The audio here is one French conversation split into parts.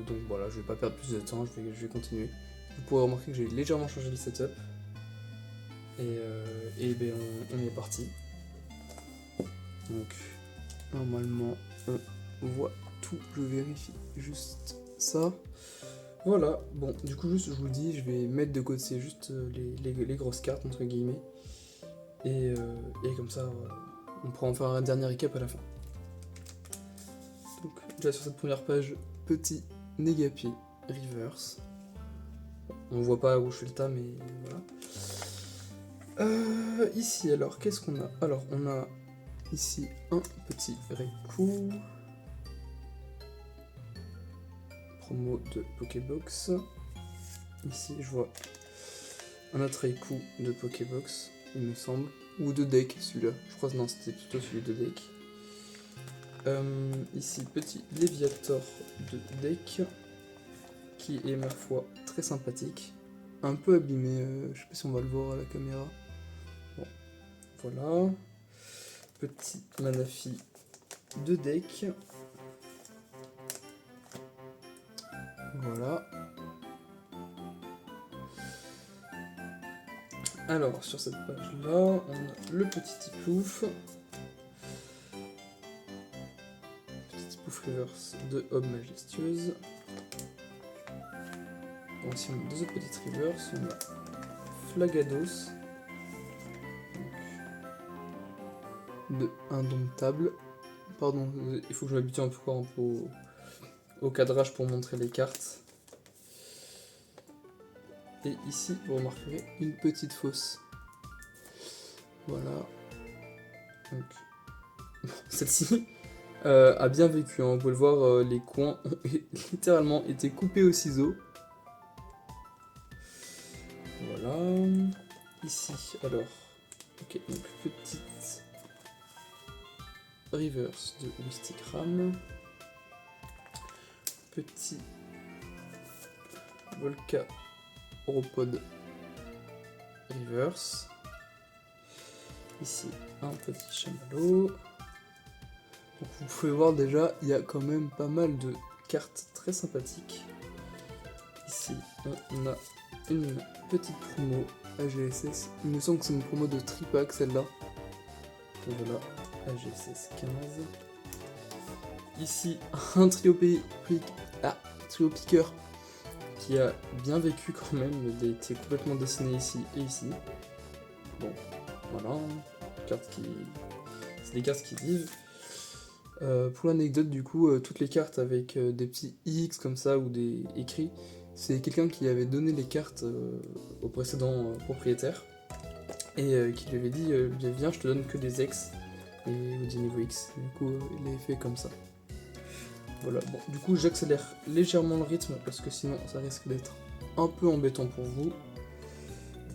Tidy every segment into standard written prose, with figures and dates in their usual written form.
donc voilà, je vais pas perdre plus de temps, je vais continuer. Vous pourrez remarquer que j'ai légèrement changé le setup. Et ben on est parti. Donc normalement on voit tout, je vérifie juste ça. Voilà, bon du coup juste je vous le dis, je vais mettre de côté juste les grosses cartes entre guillemets. Et comme ça on pourra en faire un dernier recap à la fin. Donc déjà sur cette première page, petit Negapi Reverse. On voit pas où je fais le tas mais voilà. Ici alors, qu'est-ce qu'on a? Alors on a ici un petit Raikou. Promo de Pokébox. Ici je vois un autre Raikou de Pokébox, il me semble. Ou de deck celui-là. Je crois que non, c'était plutôt celui de deck. Ici petit Léviator de deck. Qui est ma foi très sympathique. Un peu abîmé, je sais pas si on va le voir à la caméra. Bon, voilà. Petit Manafi de deck. Voilà. Alors, sur cette page-là, on a le petit Tiplouf. Petit Tiplouf reverse de Homme Majestueuse. Donc, si on a deux autres petites reverse, on a Flagados. De Indomptable. Pardon, il faut que je m'habitue un peu au cadrage pour montrer les cartes. Et ici, vous remarquerez une petite fosse. Voilà. Donc, celle-ci a bien vécu. Hein. Vous pouvez le voir, les coins ont littéralement été coupés au ciseau. Voilà. Ici, alors. Ok, donc petite reverse de Mystic Ram. Petit Volca Oropod reverse. Ici, un petit chamallow. Donc vous pouvez voir déjà, il y a quand même pas mal de cartes très sympathiques. Ici, on a une petite promo AGSS. Il me semble que c'est une promo de tripack celle-là. Et voilà, AGSS 15. Ici, un trio piqueur qui a bien vécu quand même. Il a été complètement dessiné ici et ici. Bon, voilà, c'est des cartes qui vivent. Pour l'anecdote, du coup, toutes les cartes avec des petits X comme ça ou des écrits, c'est quelqu'un qui avait donné les cartes au précédent propriétaire et qui lui avait dit viens, je te donne que des X et des niveaux X. Du coup, il l'avait fait comme ça. Voilà, bon, du coup, j'accélère légèrement le rythme parce que sinon, ça risque d'être un peu embêtant pour vous.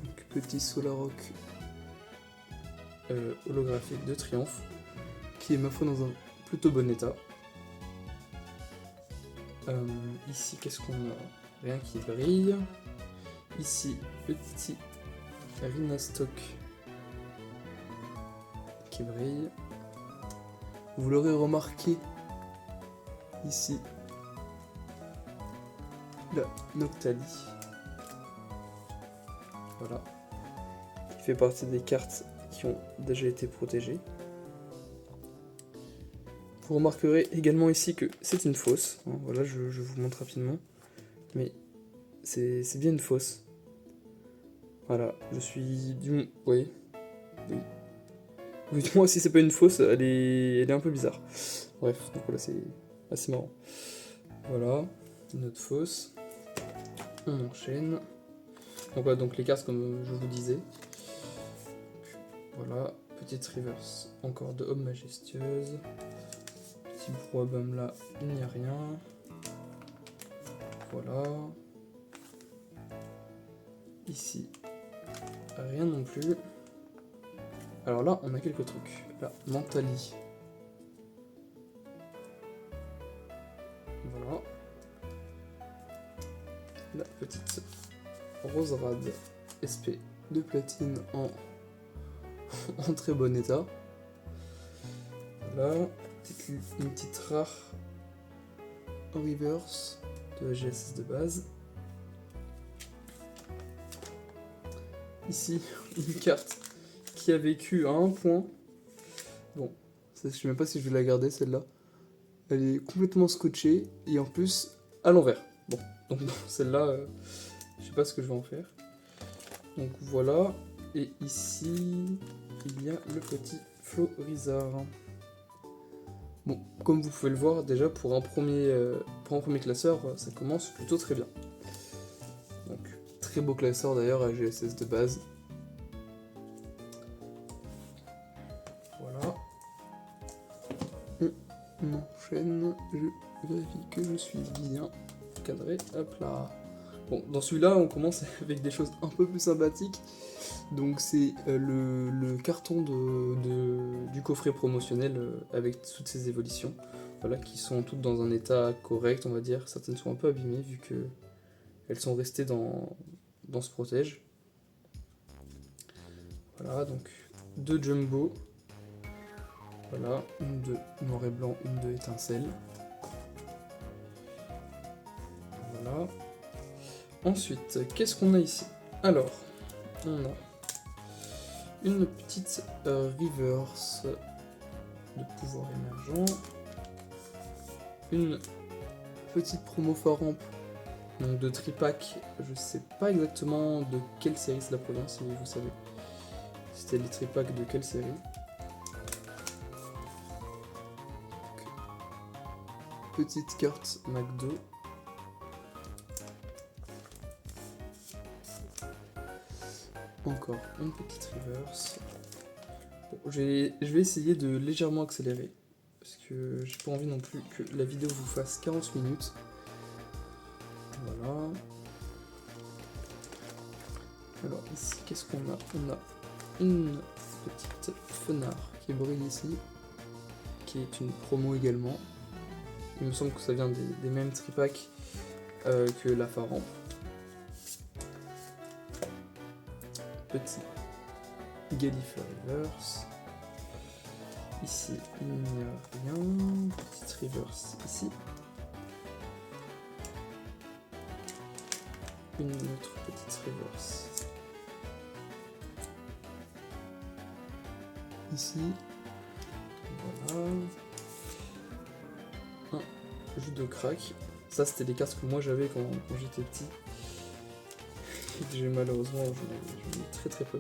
Donc, petit Solarok holographique de Triomphe qui est ma foi dans un plutôt bon état. Ici, qu'est-ce qu'on a? Rien qui brille. Ici, petit Rhinastock qui brille. Vous l'aurez remarqué, ici, la Noctali. Voilà. Qui fait partie des cartes qui ont déjà été protégées. Vous remarquerez également ici que c'est une fosse. Hein, voilà, je vous montre rapidement. Mais c'est bien une fosse. Voilà, je suis du... Oui. Oui, moi si c'est pas une fosse, elle est un peu bizarre. Bref, donc voilà, c'est assez marrant. Voilà, une autre fosse. On enchaîne. Donc voilà, donc les cartes comme je vous disais. Voilà, petite reverse encore de Homme Majestueuse. Petit Brouhaha là, il n'y a rien. Voilà. Ici, rien non plus. Alors là, on a quelques trucs. Là, Mentali. Voilà. La petite Roserade SP de platine en très bon état. Voilà. Une petite rare en reverse de la GSS de base. Ici, une carte qui a vécu à 1 point. Bon, ça, je sais même pas si je vais la garder celle-là. Elle est complètement scotchée et en plus à l'envers. Bon, donc celle-là, je sais pas ce que je vais en faire. Donc voilà, et ici, il y a le petit Florizard. Bon, comme vous pouvez le voir, déjà pour un premier classeur, ça commence plutôt très bien. Donc, très beau classeur d'ailleurs à GSS de base. Voilà. On enchaîne, je vérifie que je suis bien cadré, hop là. Bon, dans celui-là, on commence avec des choses un peu plus sympathiques. Donc c'est le carton du coffret promotionnel avec toutes ces évolutions. Voilà, qui sont toutes dans un état correct, on va dire. Certaines sont un peu abîmées vu qu'elles sont restées dans ce protège. Voilà, donc 2 jumbo. Voilà, une de noir et blanc, une de étincelle. Voilà. Ensuite, qu'est-ce qu'on a ici? Alors, on a une petite reverse de pouvoir émergent, une petite promo Faramp, donc de tripack, je sais pas exactement de quelle série cela provient, si vous savez. C'était les tripacks de quelle série? Donc, petite carte McDo. Encore une petite reverse. Bon, je vais essayer de légèrement accélérer. Parce que j'ai pas envie non plus que la vidéo vous fasse 40 minutes. Voilà. Alors ici, qu'est-ce qu'on a? On a une petite Fenard qui brille ici. Qui est une promo également. Il me semble que ça vient des mêmes tripacks que la Faramp. Petit Galifeu Reverse. Ici, il n'y a rien. Petite reverse ici. Une autre petite reverse. Ici. Voilà. Un jus de crack. Ça, c'était les cartes que moi j'avais quand j'étais petit. J'ai malheureusement, j'en ai très très peu.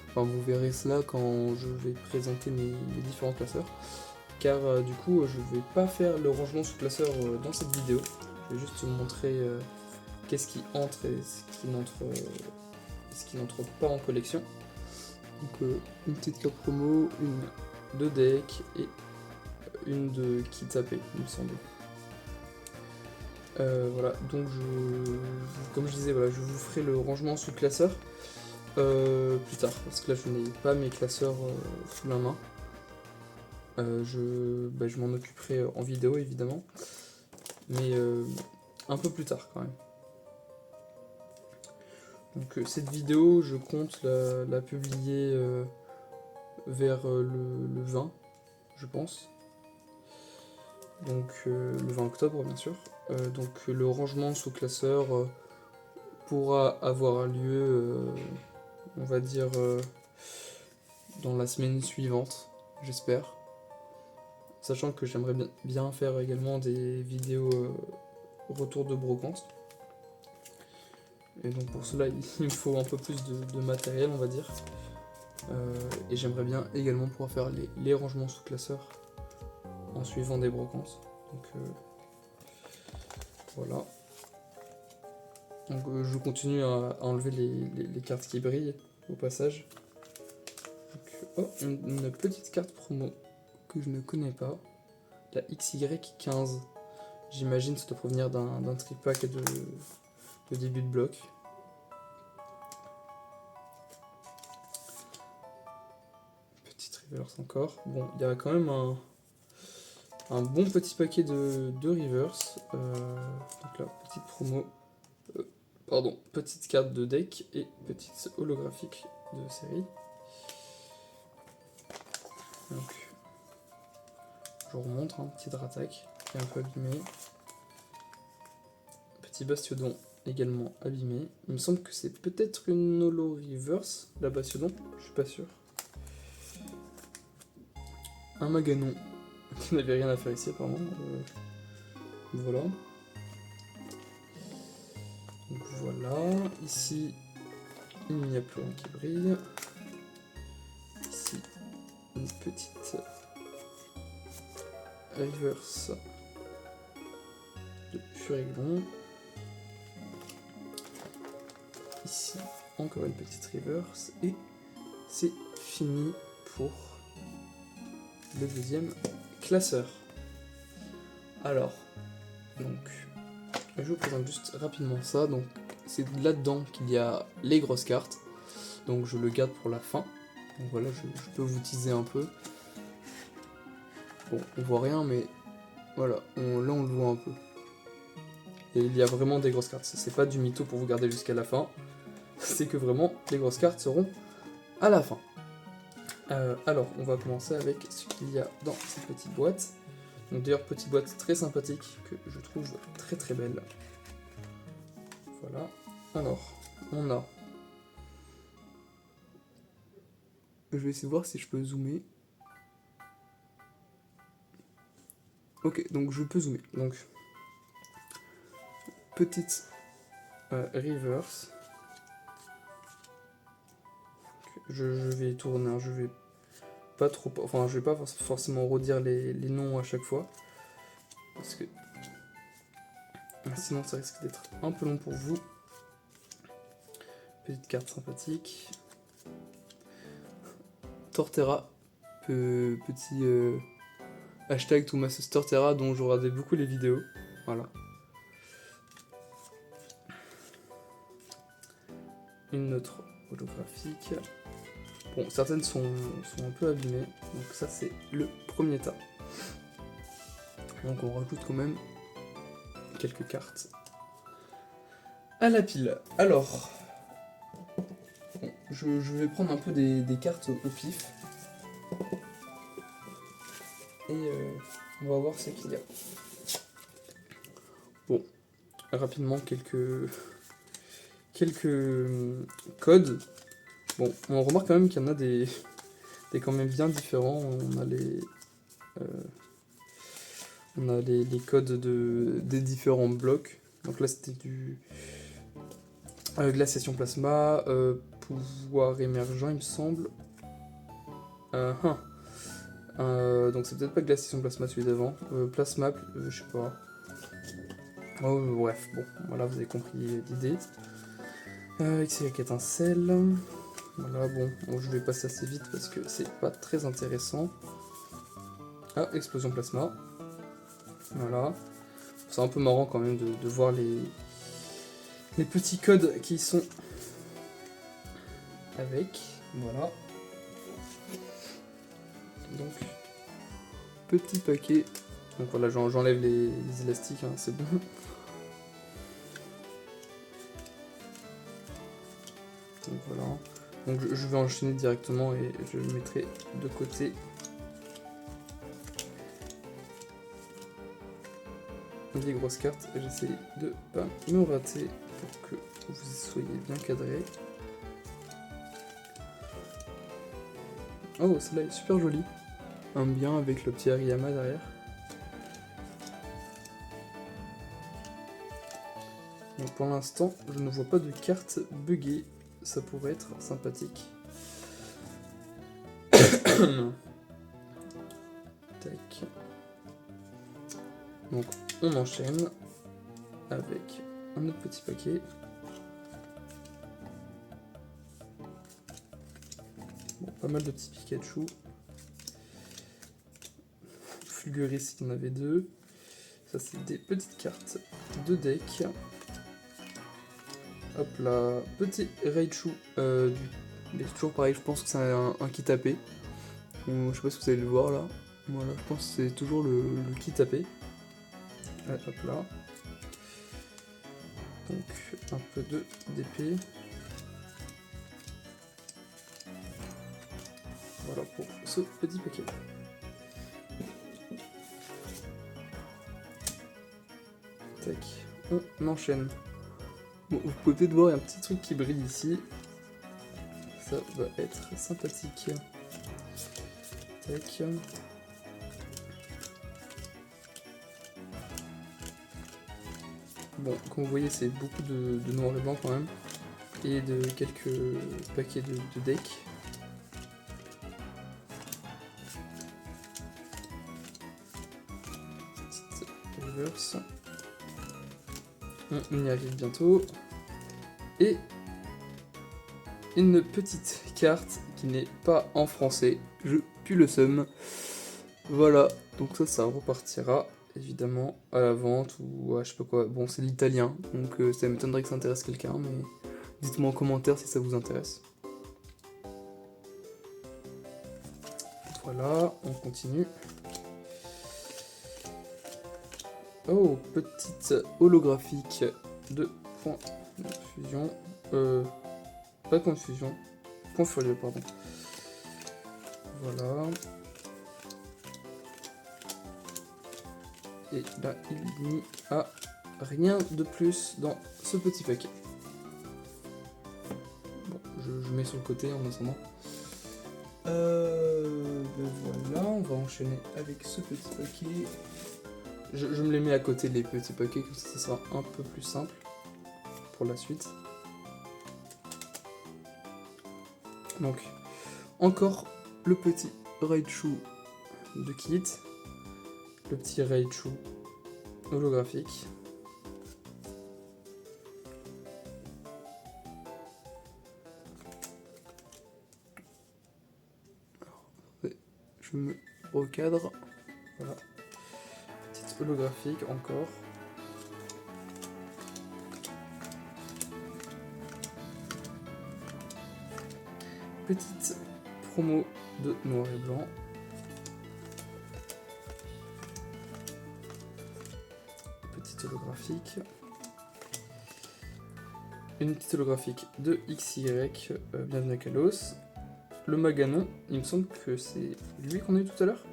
Enfin, vous verrez cela quand je vais présenter mes différents classeurs. Car du coup, je vais pas faire le rangement sous classeur dans cette vidéo. Je vais juste vous montrer qu'est-ce qui entre et ce qui n'entre pas en collection. Donc une petite carte promo, une de deck et une de kit AP, il me semble. Voilà, donc comme je disais, voilà, je vous ferai le rangement sous classeur plus tard, parce que là je n'ai pas mes classeurs sous la main. Je m'en occuperai en vidéo évidemment, mais un peu plus tard quand même. Donc cette vidéo, je compte la publier vers le 20, je pense. Donc le 20 octobre bien sûr. Donc le rangement sous classeur pourra avoir lieu, on va dire, dans la semaine suivante, j'espère. Sachant que j'aimerais bien faire également des vidéos retour de brocante. Et donc pour cela, il me faut un peu plus de matériel, on va dire. Et j'aimerais bien également pouvoir faire les rangements sous classeur en suivant des brocantes. Donc voilà. Donc je continue à enlever les cartes qui brillent au passage. Donc, une petite carte promo que je ne connais pas. La XY15. J'imagine que ça doit provenir d'un tripack de début de bloc. Petite reverse encore. Bon, il y a quand même un bon petit paquet de reverse. Donc là, petite promo. Petite carte de deck et petite holographique de série. Donc, je vous remontre, petit Dratak qui est un peu abîmé. petit Bastiodon également abîmé. Il me semble que c'est peut-être une Holo Reverse, la Bastiodon, je suis pas sûr. Un Maganon qui n'avait rien à faire ici apparemment. Voilà. Donc voilà, ici il n'y a plus rien qui brille. Ici une petite reverse de Furigron. Ici encore une petite reverse et c'est fini pour le deuxième classeur. Alors, donc, je vous présente juste rapidement ça. Donc, c'est là-dedans qu'il y a les grosses cartes. Donc, je le garde pour la fin. Donc voilà, je peux vous teaser un peu. Bon, on voit rien, mais voilà, là on le voit un peu. Et il y a vraiment des grosses cartes. C'est pas du mytho pour vous garder jusqu'à la fin. C'est que vraiment, les grosses cartes seront à la fin. Alors, on va commencer avec ce qu'il y a dans cette petite boîte. Donc d'ailleurs, petite boîte très sympathique que je trouve très très belle. Voilà. Alors, on a... Je vais essayer de voir si je peux zoomer. Ok, donc je peux zoomer. Donc, petite reverse. Je vais tourner, hein, je vais pas trop... Enfin, je vais pas forcément redire les noms à chaque fois. Parce que... sinon, ça risque d'être un peu long pour vous. Petite carte sympathique. Torterra. Petit hashtag Thomas Torterra dont je regardais beaucoup les vidéos. Voilà. Une autre holographique. Bon, certaines sont un peu abîmées. Donc ça, c'est le premier tas. Donc on rajoute quand même quelques cartes à la pile. Alors, bon, je vais prendre un peu des cartes au pif. Et on va voir ce qu'il y a. Bon, rapidement, quelques codes. Bon, on remarque quand même qu'il y en a des quand même bien différents. On a les codes des différents blocs. Donc là, c'était du glaciation plasma, pouvoir émergent, il me semble. Donc c'est peut-être pas glaciation plasma celui d'avant. Plasma, je sais pas. Oh, bref, bon, voilà, vous avez compris l'idée. Xeric étincelle. Voilà, bon, je vais passer assez vite parce que c'est pas très intéressant. Ah, explosion plasma. Voilà. C'est un peu marrant quand même de voir les petits codes qui sont avec. Voilà. Donc, petit paquet. Donc voilà, j'enlève les élastiques, hein, c'est bon. Donc voilà. Donc je vais enchaîner directement et je le mettrai de côté. Les grosses cartes, j'essaie de pas me rater pour que vous soyez bien cadrés. Oh, celle-là est super jolie. Un bien avec le petit Hariyama derrière. Donc pour l'instant, je ne vois pas de carte buggée. Ça pourrait être sympathique. Tac. Donc on enchaîne avec un autre petit paquet. Bon, pas mal de petits Pikachu. Fulguris, il y en avait deux. Ça, c'est des petites cartes de deck. Hop là, petit Raichu. Mais toujours pareil, je pense que c'est un kit tapé. Je sais pas si vous allez le voir là. Voilà, je pense que c'est toujours le kit tapé. Hop là. Donc un peu d'épée. Voilà pour ce petit paquet. Tac. on enchaîne. Bon, vous pouvez peut-être voir un petit truc qui brille ici. Ça va être sympathique. Tac. Bon, comme vous voyez, c'est beaucoup de noir et blanc quand même. Et de quelques paquets de decks. Petite reverse. On y arrive bientôt. Et une petite carte qui n'est pas en français. Je pue le seum. Voilà, donc ça repartira évidemment à la vente ou à je sais pas quoi. Bon, c'est l'italien, donc ça m'étonnerait que ça intéresse quelqu'un, mais dites-moi en commentaire si ça vous intéresse. Voilà, on continue. Oh, petite holographique de point de fusion. Pas de point de fusion. Point furieux, pardon. Voilà. Et là, il n'y a rien de plus dans ce petit paquet. Bon, je mets sur le côté en attendant. Ben voilà, on va enchaîner avec ce petit paquet. Je me les mets à côté les petits paquets, comme ça sera un peu plus simple pour la suite. Donc, encore le petit Raichu de kit, le petit Raichu holographique. Je me recadre, voilà. Petite holographique encore. Petite promo de noir et blanc. Petite holographique. Une petite holographique de XY, bienvenue à Kalos. Le Maganon, il me semble que c'est lui qu'on a eu tout à l'heure.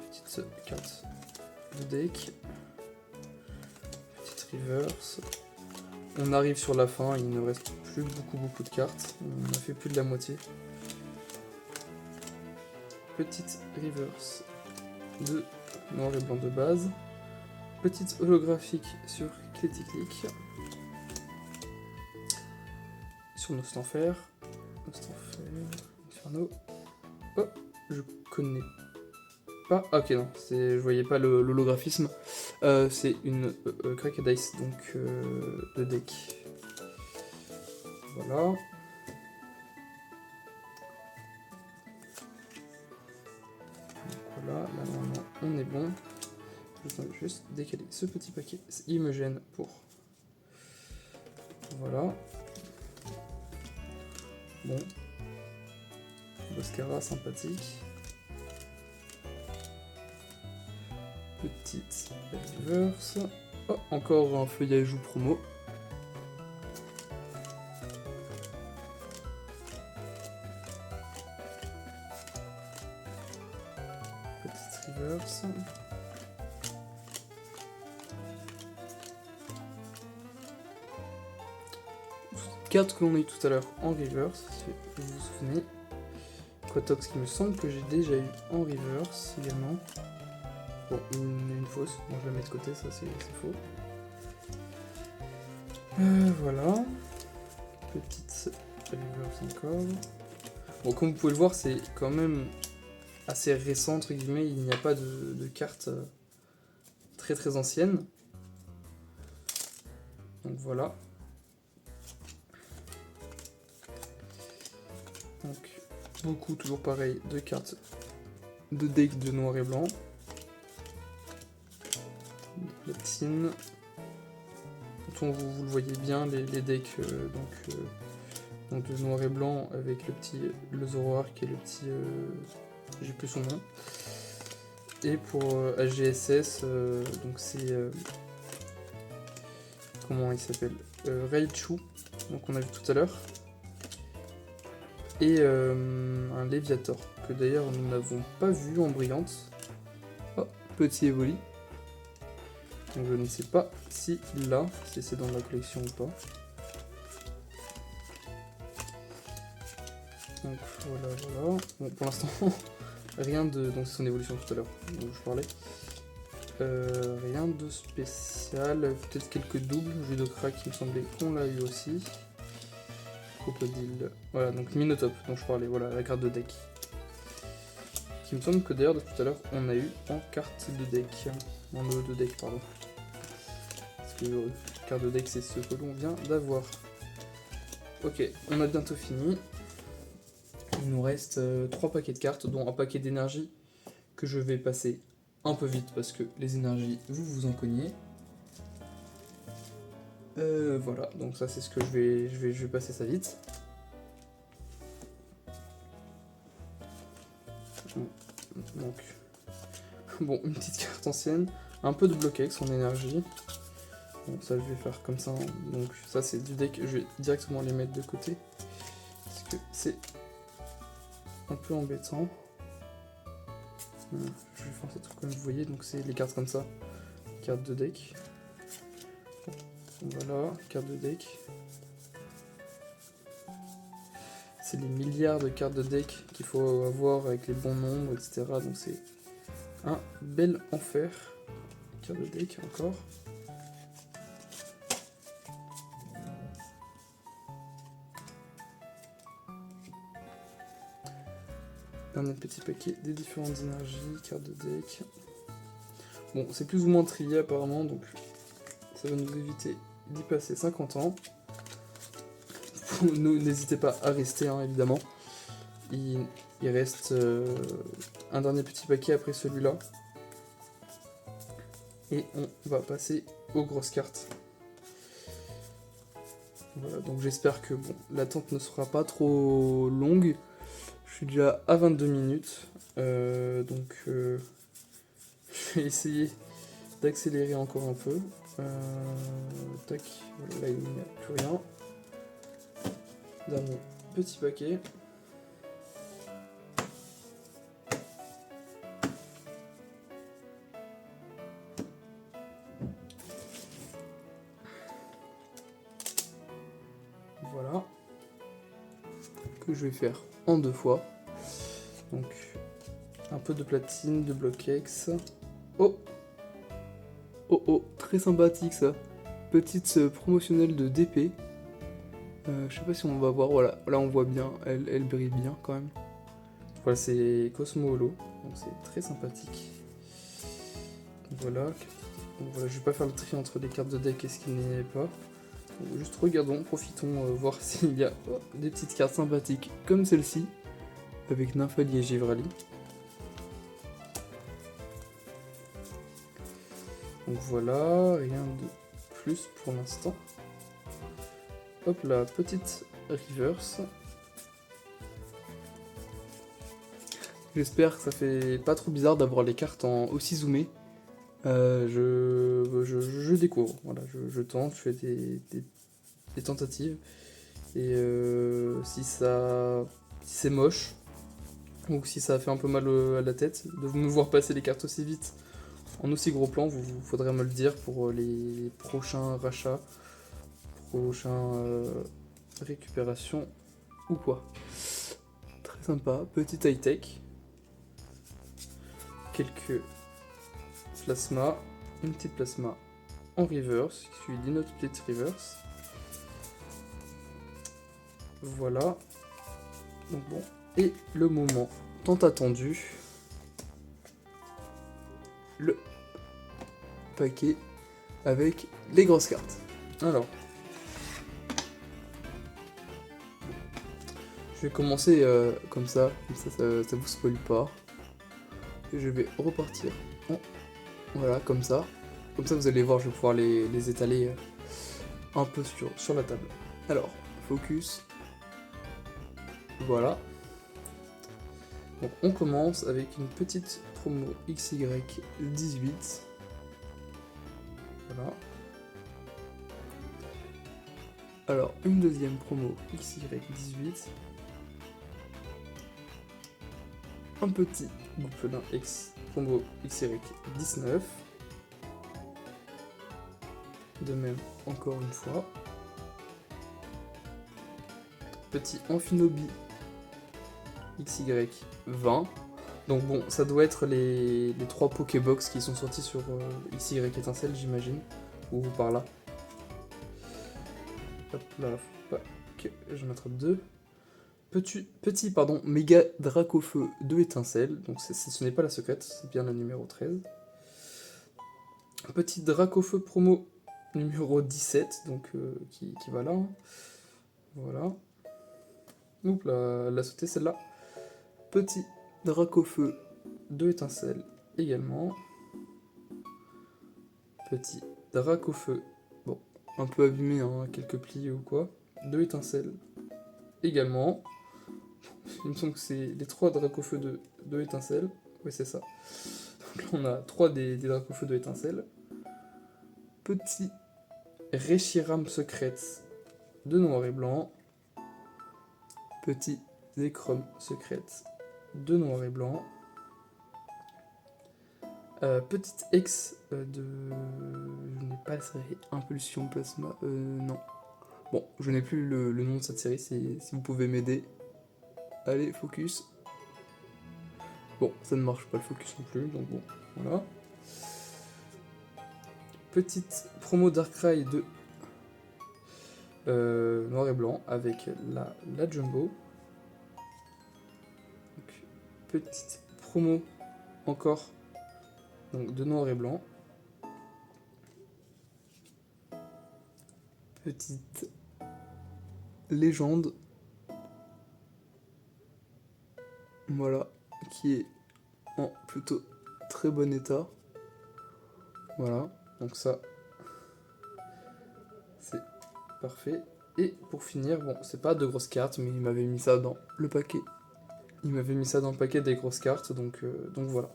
Petite carte de deck. Petite reverse. On arrive sur la fin, il ne reste plus beaucoup de cartes. On a fait plus de la moitié. Petite reverse de noir et blanc de base. Petite holographique sur Criticlick. Sur Nostanfer. Inferno. Oh, je connais pas. Ah, ok, non, je voyais pas l'holographisme. C'est une Cracked Ice, donc de deck. Voilà. Donc voilà, là normalement on est bon. Je vais juste décaler ce petit paquet. Il me gêne pour. Voilà. Bon. Boscara sympathique. Petite reverse. Oh, encore un feuillage ou promo. Petite reverse. Carte que l'on a eu tout à l'heure en reverse, si vous vous souvenez. Quatox qui me semble que j'ai déjà eu en reverse également. Bon, une fausse, bon, je la mets de côté, ça c'est faux. Voilà. Petite reverse encore. Bon, comme vous pouvez le voir, c'est quand même assez récent, entre guillemets, il n'y a pas de cartes très anciennes. Donc voilà. Donc, beaucoup, toujours pareil, de cartes de deck de noir et blanc. De platine. Vous le voyez bien, les decks donc de noir et blanc avec le Zoroark et le petit... j'ai plus son nom. Et pour HGSS, donc c'est... comment il s'appelle, Raichu, donc on a vu tout à l'heure. Et un Léviator, que d'ailleurs nous n'avons pas vu en brillante. Oh, petit Evoli. Donc je ne sais pas si là, si c'est dans la collection ou pas. Donc voilà. Bon, pour l'instant, rien de... Donc c'est son évolution tout à l'heure, dont je parlais. Rien de spécial, peut-être quelques doubles. Judocrack qui me semblait qu'on l'a eu aussi. Crocodile. Voilà, donc Minotape dont je parlais, voilà, la carte de deck. Qui me semble que d'ailleurs, de tout à l'heure, on a eu en carte de deck. En eau de deck, pardon. Parce que carte de deck, c'est ce que l'on vient d'avoir. Ok, on a bientôt fini. Il nous reste 3 paquets de cartes, dont un paquet d'énergie que je vais passer un peu vite parce que les énergies, vous en cognez. Voilà, donc ça c'est ce que je vais passer ça vite. Donc, bon, une petite carte ancienne, un peu de bloquex en énergie. Bon, ça je vais faire comme ça, hein. Donc ça c'est du deck, je vais directement les mettre de côté. Parce que c'est un peu embêtant. Je vais faire ça tout comme vous voyez, donc c'est les cartes comme ça. Carte de deck. Voilà, carte de deck. C'est les milliards de cartes de deck qu'il faut avoir avec les bons nombres, etc. Donc c'est un bel enfer. Carte de deck encore. Dernier petit paquet des différentes énergies, cartes de deck. Bon, c'est plus ou moins trié apparemment, donc ça va nous éviter d'y passer 50 ans. N'hésitez pas à rester, hein, évidemment. Il reste un dernier petit paquet après celui-là. Et on va passer aux grosses cartes. Voilà, donc j'espère que bon, l'attente ne sera pas trop longue. Je suis déjà à 22 minutes. Donc je vais essayer d'accélérer encore un peu. Tac, voilà, là il n'y a plus rien. Dernier petit paquet. Voilà. Que je vais faire en 2 fois. Donc un peu de platine, de bloquex. Oh! Oh oh, très sympathique ça. Petite promotionnelle de DP. Je sais pas si on va voir, voilà, là on voit bien, elle brille bien quand même. Voilà, c'est Cosmo Holo, donc c'est très sympathique. Voilà. Donc, voilà, je vais pas faire le tri entre les cartes de deck et ce qu'il n'y avait pas. Donc, juste regardons, profitons, voir s'il y a des petites cartes sympathiques comme celle-ci, avec Nymphali et Givrali. Donc voilà, rien de plus pour l'instant. Hop là, petite reverse. J'espère que ça fait pas trop bizarre d'avoir les cartes en aussi zoomé. Je découvre, voilà, je tente, je fais des tentatives. Et si c'est moche, ou si ça fait un peu mal à la tête, de me voir passer les cartes aussi vite en aussi gros plan, vous faudrait me le dire pour les prochains rachats, prochains récupérations ou quoi. Très sympa, petit high-tech. Quelques plasma, une petite plasma en reverse, suivi d'une autre petite reverse. Voilà. Donc bon. Et le moment tant attendu. Le paquet avec les grosses cartes. Alors. Je vais commencer comme ça vous spoil pas. Et je vais repartir voilà, comme ça. Comme ça, vous allez voir, je vais pouvoir les étaler un peu sur la table. Alors, focus. Voilà. Donc, on commence avec une petite promo XY18. Voilà. Alors, une deuxième promo XY18. Un petit Goupelin X promo XY19. De même, encore une fois. Petit Amphinobi XY 20. Donc bon, ça doit être les 3 Pokébox qui sont sortis sur XY étincelle, j'imagine. Ou par là. Hop là, faut pas que je m'attrape 2. Petit, méga Dracofeu 2 étincelles. Donc ce n'est pas la secrète, c'est bien la numéro 13. Petit Dracofeu promo numéro 17, donc qui va là. Hein. Voilà. Oups, la sauter celle-là. Petit Dracofeu 2 étincelles également. Petit Dracofeu, bon, un peu abîmé, hein, quelques plis ou quoi. 2 étincelles également. Il me semble que c'est les 3 Dracofeu de 2 étincelles. Oui, c'est ça. Donc là, on a 3 des Dracofeu de étincelles. Petit Reshiram Secrète de noir et blanc. Petit Zekrom Secrète de noir et blanc. Petite ex de... Je n'ai pas la série Impulsion Plasma. Non. Bon, je n'ai plus le nom de cette série, si vous pouvez m'aider. Allez, focus. Bon, ça ne marche pas le focus non plus, donc bon, voilà. Petite promo Darkrai de noir et blanc avec la Jumbo. Donc, petite promo encore donc, de noir et blanc. Petite légende. Voilà, qui est en plutôt très bon état. Voilà, donc ça, c'est parfait. Et pour finir, bon, c'est pas de grosses cartes, mais il m'avait mis ça dans le paquet. Il m'avait mis ça dans le paquet des grosses cartes, donc voilà.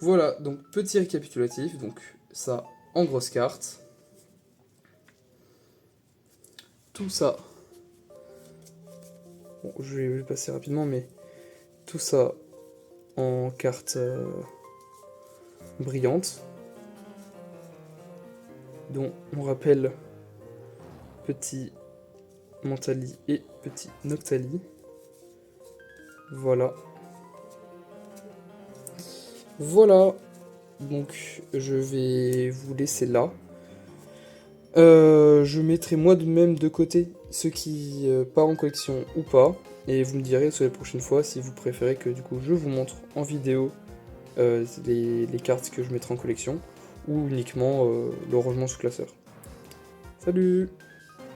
Voilà, donc petit récapitulatif, donc ça en grosses cartes. Tout ça, bon, je vais passer rapidement, mais tout ça en cartes brillantes, dont on rappelle petit Mentali et petit Noctali. Voilà. Voilà. Donc je vais vous laisser là. Je mettrai moi de même de côté ceux qui partent en collection ou pas. Et vous me direz sur les prochaines fois si vous préférez que du coup je vous montre en vidéo les cartes que je mettrai en collection ou uniquement le rangement sous classeur. Salut!